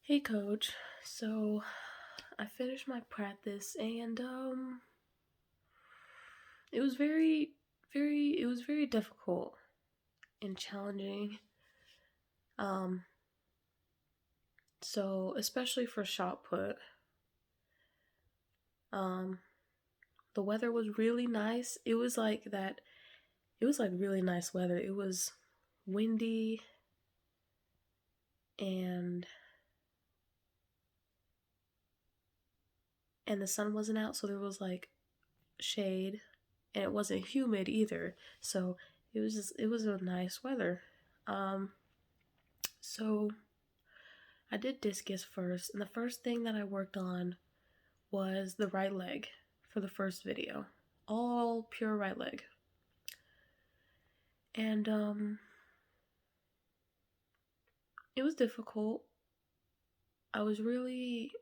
Hey coach, so I finished my practice and it was very difficult and challenging. Um so especially for shot put. Um the weather was really nice. It was like really nice weather. It was windy and the sun wasn't out, so there was like shade, and it wasn't humid either. So it was a nice weather. Um so I did discus first, and the first thing that I worked on was the right leg for the first video. All pure right leg. And it was difficult. I was really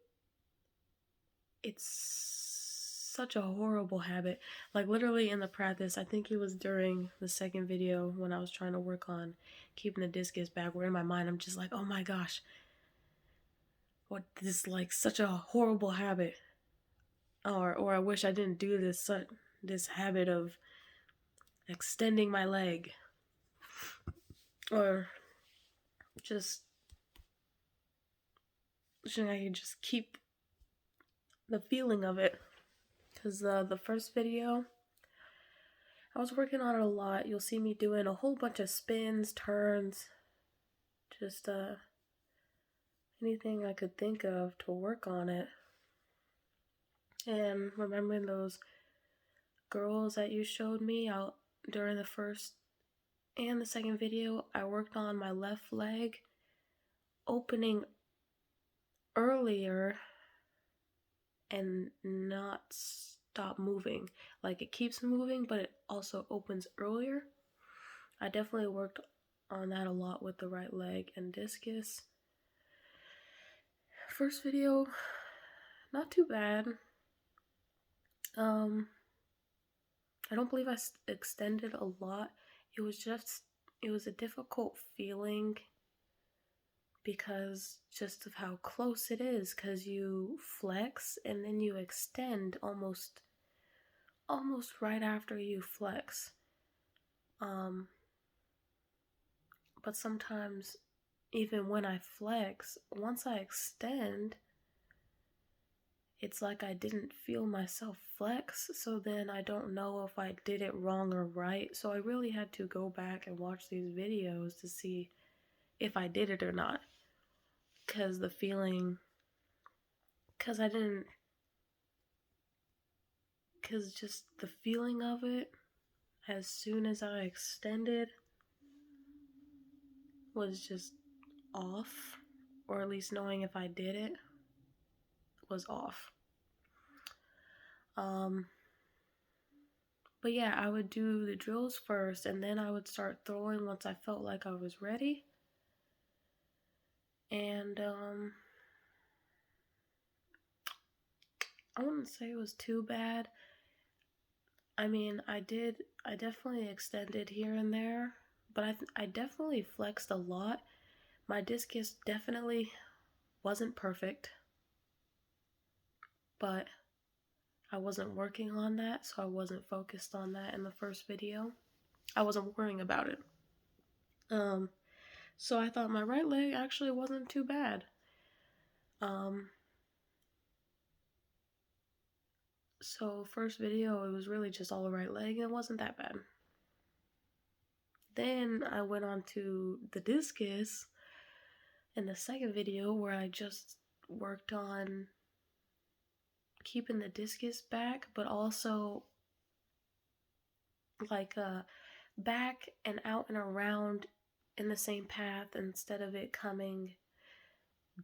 it's such a horrible habit. Like literally in the practice, I think it was during the second video when I was trying to work on keeping the discus back, where in my mind I'm just like, "Oh my gosh, what this is like such a horrible habit." Or I wish I didn't do this habit of extending my leg, or just should I just keep the feeling of it. Because the first video, I was working on it a lot. You'll see me doing a whole bunch of spins, turns, just anything I could think of to work on it. And remembering those girls that you showed me out during the first and the second video, I worked on my left leg opening earlier and not stop moving. Like it keeps moving, but it also opens earlier. I definitely worked on that a lot with the right leg and discus. First video, not too bad. I don't believe I extended a lot. It was a difficult feeling because just of how close it is, because you flex and then you extend almost right after you flex. But sometimes even when I flex, once I extend, it's like I didn't feel myself flex, so then I don't know if I did it wrong or right. So I really had to go back and watch these videos to see if I did it or not. Because the feeling, because I didn't, because just the feeling of it as soon as I extended was just off, or at least knowing if I did it was off. But yeah, I would do the drills first, and then I would start throwing once I felt like I was ready. And I wouldn't say it was too bad. I mean, I definitely extended here and there, but I definitely flexed a lot. My discus definitely wasn't perfect, but I wasn't working on that, so I wasn't focused on that in the first video. I wasn't worrying about it. So I thought my right leg actually wasn't too bad. So first video, it was really just all the right leg, and it wasn't that bad. Then I went on to the discus in the second video, where I just worked on keeping the discus back, but also like back and out and around in the same path, instead of it coming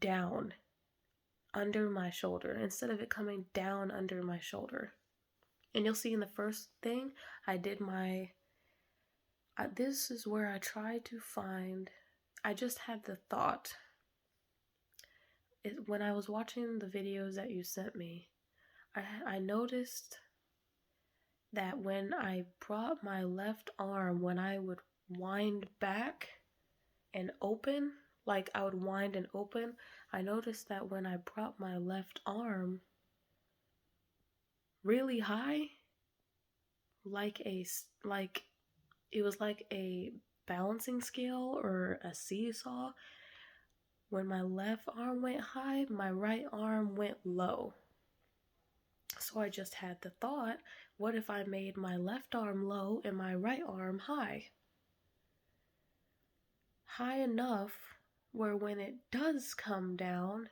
down under my shoulder, instead of it coming down under my shoulder. And you'll see in the first thing, I did this is where I tried to find, I just had the thought. When I was watching the videos that you sent me, I noticed that when I brought my left arm, when I would wind back and open, like I would wind and open, I noticed that when I brought my left arm really high, like it was like a balancing scale or a seesaw. When my left arm went high, my right arm went low. So I just had the thought, what if I made my left arm low and my right arm high? High enough where when it does come down,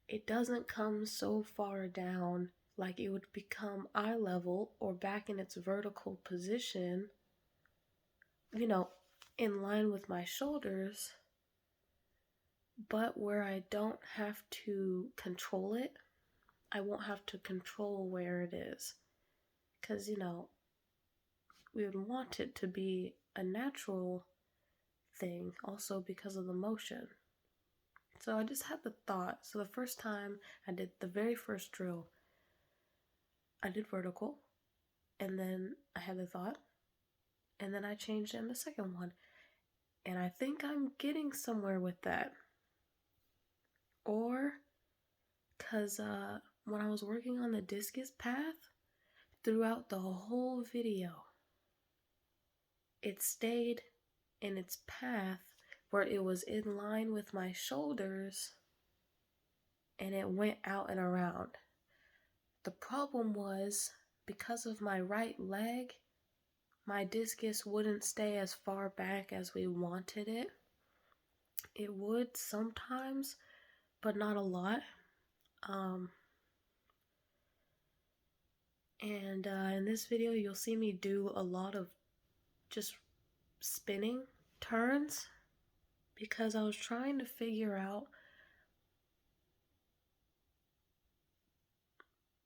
it doesn't come so far down like it would become eye level or back in its vertical position, you know, in line with my shoulders, but where I don't have to control it. I won't have to control where it is. Because, we would want it to be a natural thing also because of the motion. So I just had the thought. So the first time I did the very first drill, I did vertical, and then I had the thought, and then I changed it in the second one. And I think I'm getting somewhere with that. Or, because when I was working on the discus path, throughout the whole video, it stayed in its path where it was in line with my shoulders and it went out and around. The problem was, because of my right leg, my discus wouldn't stay as far back as we wanted it. It would sometimes, but not a lot. And in this video, you'll see me do a lot of just spinning turns because I was trying to figure out.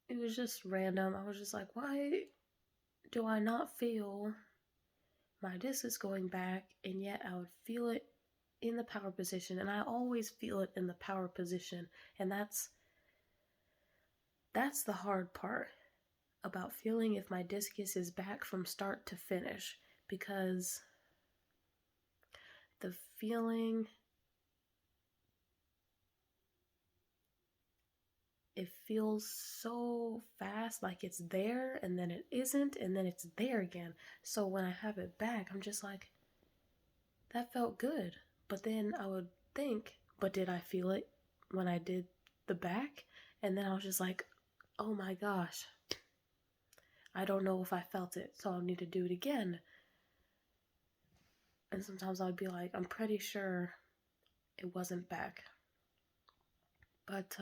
It was just random. I was just like, why do I not feel my disc is going back, and yet I would feel it in the power position, and I always feel it in the power position, and that's the hard part about feeling if my discus is back from start to finish, because the feeling, it feels so fast, like it's there and then it isn't and then it's there again. So when I have it back, I'm just like, that felt good. But then I would think, but did I feel it when I did the back? And then I was just like, oh my gosh, I don't know if I felt it, so I'll need to do it again. And sometimes I'd be like, I'm pretty sure it wasn't back. But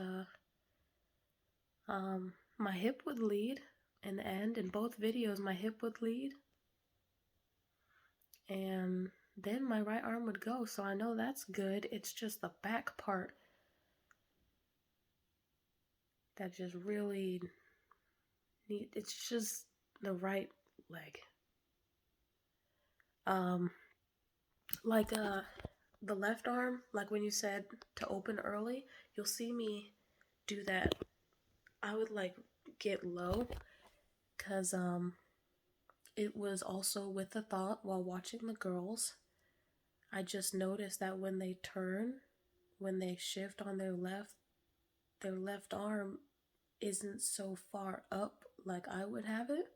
my hip would lead in the end. In both videos, my hip would lead. And then my right arm would go, so I know that's good. It's just the back part that just really it's just the right leg. Like the left arm, like when you said to open early, you'll see me do that. I would like get low because it was also with the thought while watching the girls. I just noticed that when they turn, when they shift on their left arm isn't so far up like I would have it.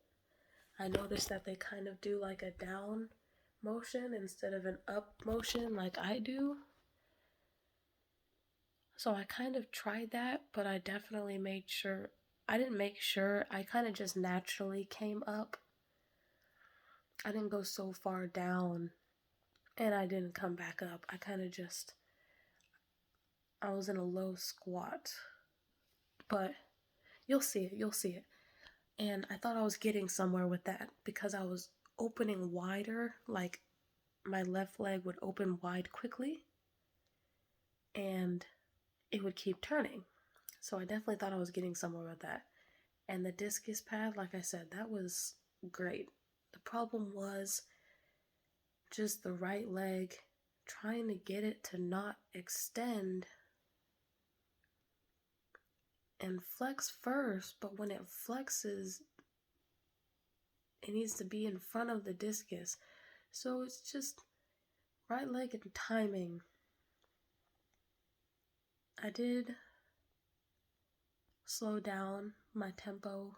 I noticed that they kind of do like a down motion instead of an up motion like I do. So I kind of tried that, but I definitely made sure, I didn't make sure, I kind of just naturally came up. I didn't go so far down and I didn't come back up. I kind of just, I was in a low squat. But you'll see it. And I thought I was getting somewhere with that because I was opening wider, like my left leg would open wide quickly and it would keep turning. So I definitely thought I was getting somewhere with that. And the discus pad, like I said, that was great. The problem was just the right leg, trying to get it to not extend and flex first, but when it flexes, it needs to be in front of the discus. So it's just right leg and timing. I did slow down my tempo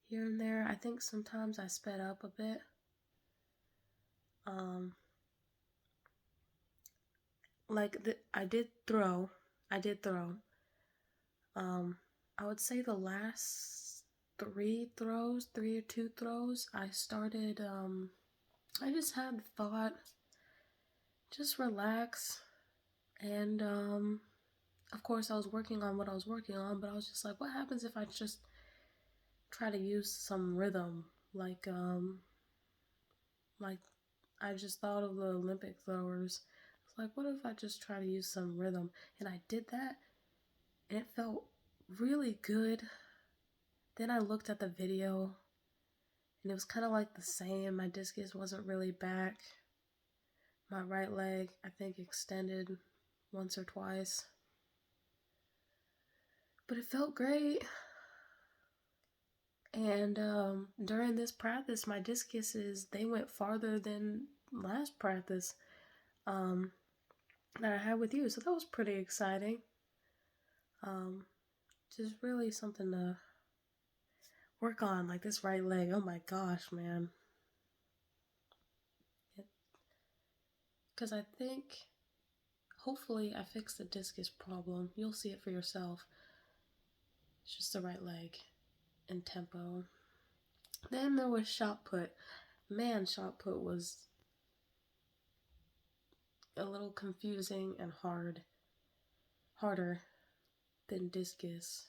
here and there. I think sometimes I sped up a bit. I did throw. I would say the last three or two throws, I started, I just had the thought, just relax. And, of course, I was working on what I was working on, but I was just like, what happens if I just try to use some rhythm? Like I just thought of the Olympic throwers. It's like, what if I just try to use some rhythm? And I did that, and it felt really good. Then I looked at the video, and it was kind of like the same. My discus wasn't really back. My right leg, I think, extended once or twice. But it felt great. And during this practice, my discuses, they went farther than last practice that I had with you. So that was pretty exciting. Just really something to work on, like this right leg. Oh my gosh, man. Because I think, hopefully, I fixed the discus problem. You'll see it for yourself. It's just the right leg and tempo. Then there was shot put. Man, shot put was a little confusing and harder than discus.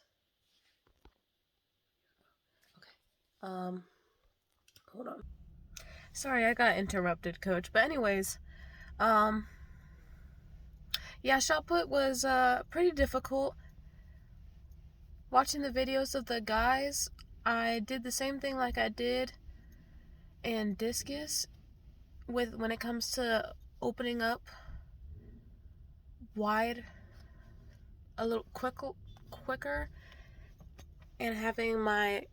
Okay. Hold on. Sorry, I got interrupted, coach. But anyways, yeah, shot put was pretty difficult. Watching the videos of the guys, I did the same thing like I did in discus when it comes to opening up wide a little quicker and having my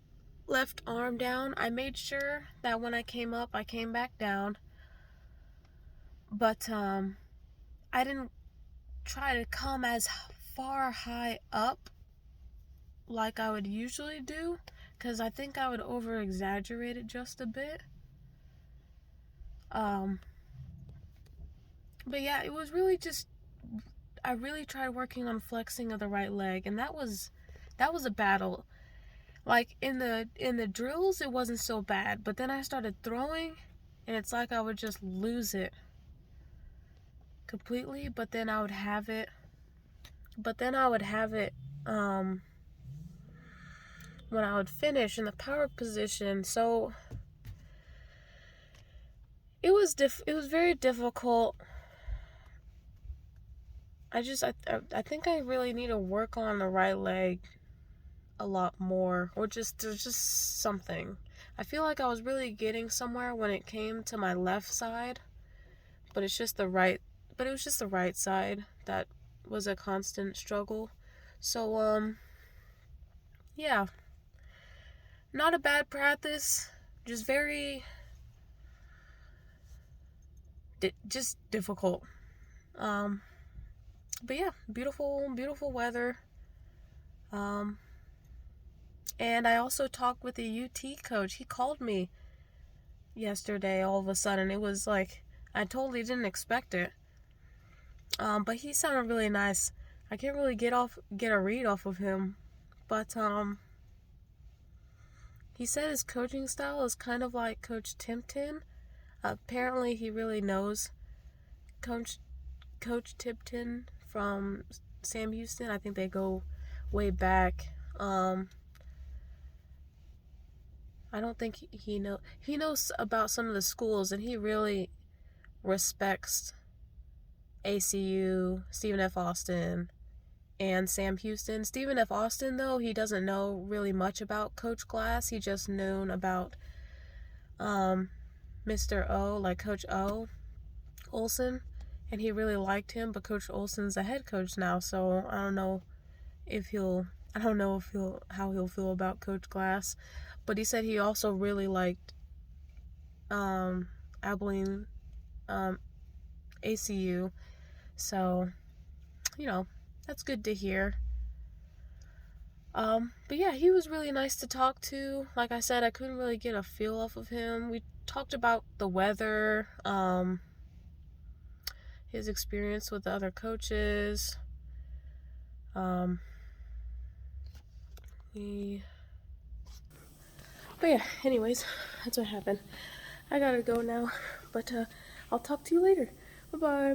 left arm down. I made sure that when I came up, I came back down. But I didn't try to come as far high up like I would usually do, because I think I would over exaggerate it just a bit. But yeah, it was really just, I really tried working on flexing of the right leg, and that was a battle. Like in the drills, it wasn't so bad, but then I started throwing, and it's like I would just lose it completely. But then I would have it. When I would finish in the power position. So it was very difficult. I think I really need to work on the right leg a lot more, or there's just something. I feel like I was really getting somewhere when it came to my left side, but it was just the right side that was a constant struggle. So yeah, not a bad practice, just very just difficult. But yeah, beautiful weather. And I also talked with the UT coach. He called me yesterday all of a sudden. It was like, I totally didn't expect it. But he sounded really nice. I can't really get a read off of him. But he said his coaching style is kind of like Coach Tipton. Apparently he really knows Coach Tipton from Sam Houston. I think they go way back. I don't think he knows about some of the schools, and he really respects ACU, Stephen F. Austin, and Sam Houston. Stephen F. Austin, though, he doesn't know really much about Coach Glass. He just known about Mr. O, like Coach O Olson, and he really liked him, but Coach Olson's the head coach now, so I don't know how he'll feel about Coach Glass. But he said he also really liked Abilene ACU. So, That's good to hear. But yeah, he was really nice to talk to. Like I said, I couldn't really get a feel off of him. We talked about the weather, his experience with the other coaches. Um, we But yeah, anyways, that's what happened. I gotta go now, but I'll talk to you later. Bye bye.